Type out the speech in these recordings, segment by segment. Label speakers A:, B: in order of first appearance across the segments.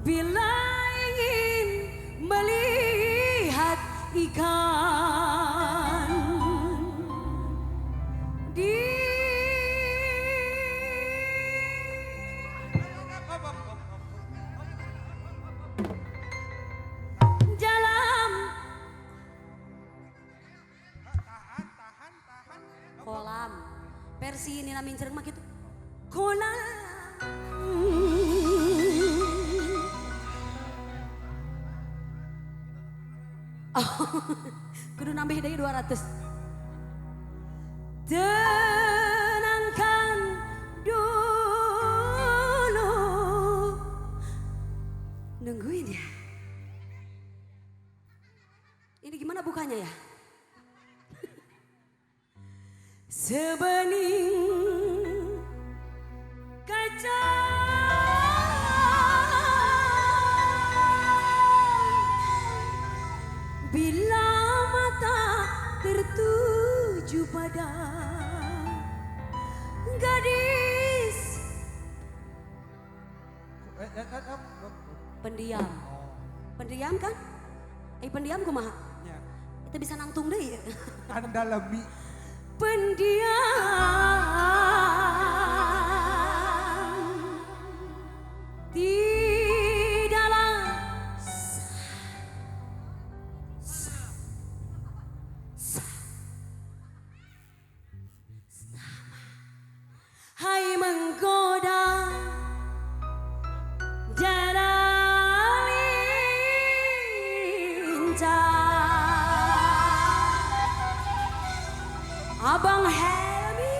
A: Bila ingin melihat ikan di dalam kolam. Versi Nina Mincereng mah gitu. Kolam. Oh, kudu nambah dari 200. Tenangkan dulu. Nungguin ya. Ini gimana bukanya ya? Sebening kaca bila mata tertuju pada gadis pendiam. Pendiam kan? Pendiam kumaha? Kita bisa nangtung deh ya.
B: Andalemi.
A: Pendiam di dalam hai menggoda dada lincah. Abang Helmi,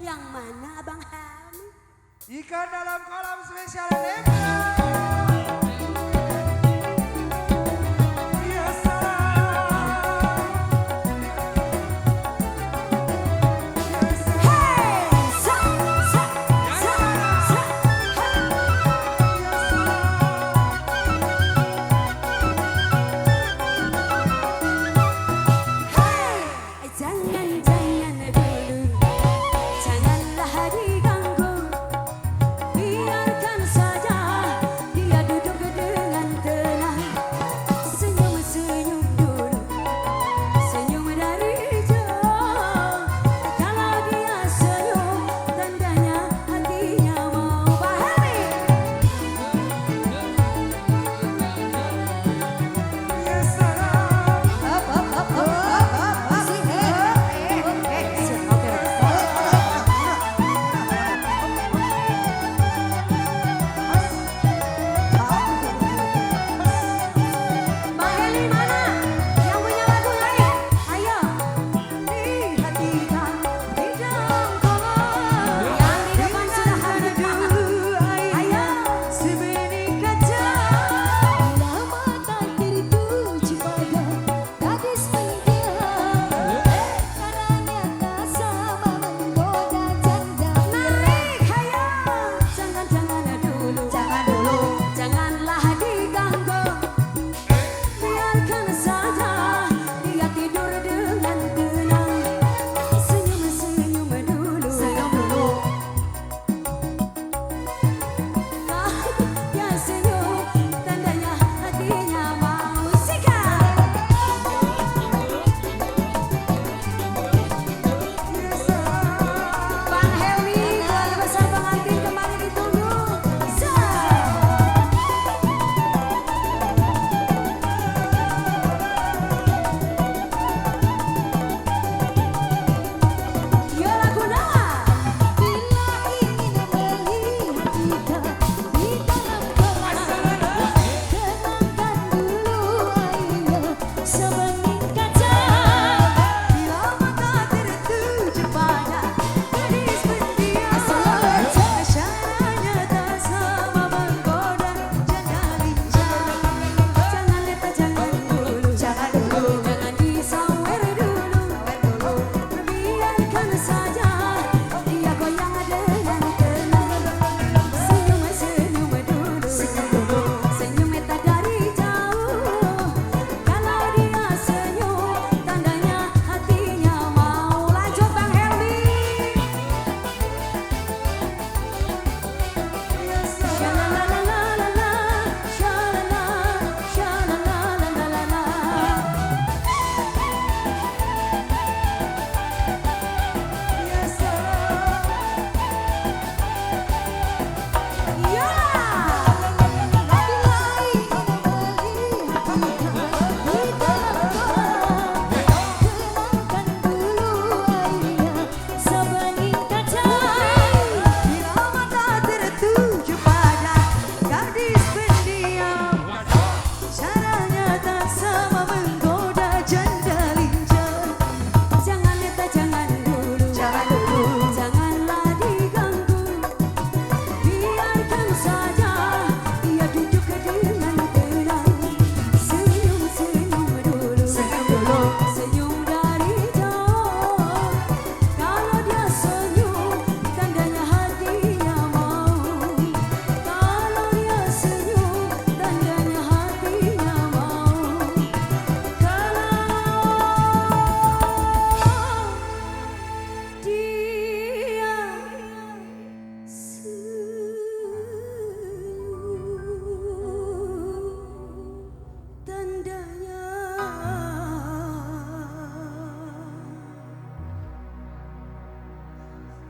A: yang mana Abang Helmi?
B: Ikan dalam kolam spesial Nemo.
A: Janganlah diganggu, biarkan saja.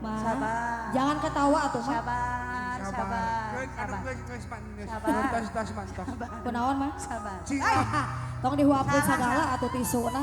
C: Ma,
D: Sabar.
C: jangan ketawa atuh mah.
D: Sabar, sabar,
B: Anu
D: sabar.
B: geus man.
D: Sabar.
B: Tas mantap.
C: Kunaon mah?
D: Sabar.
C: Tong dihuapkeun sagala atuh tisuna.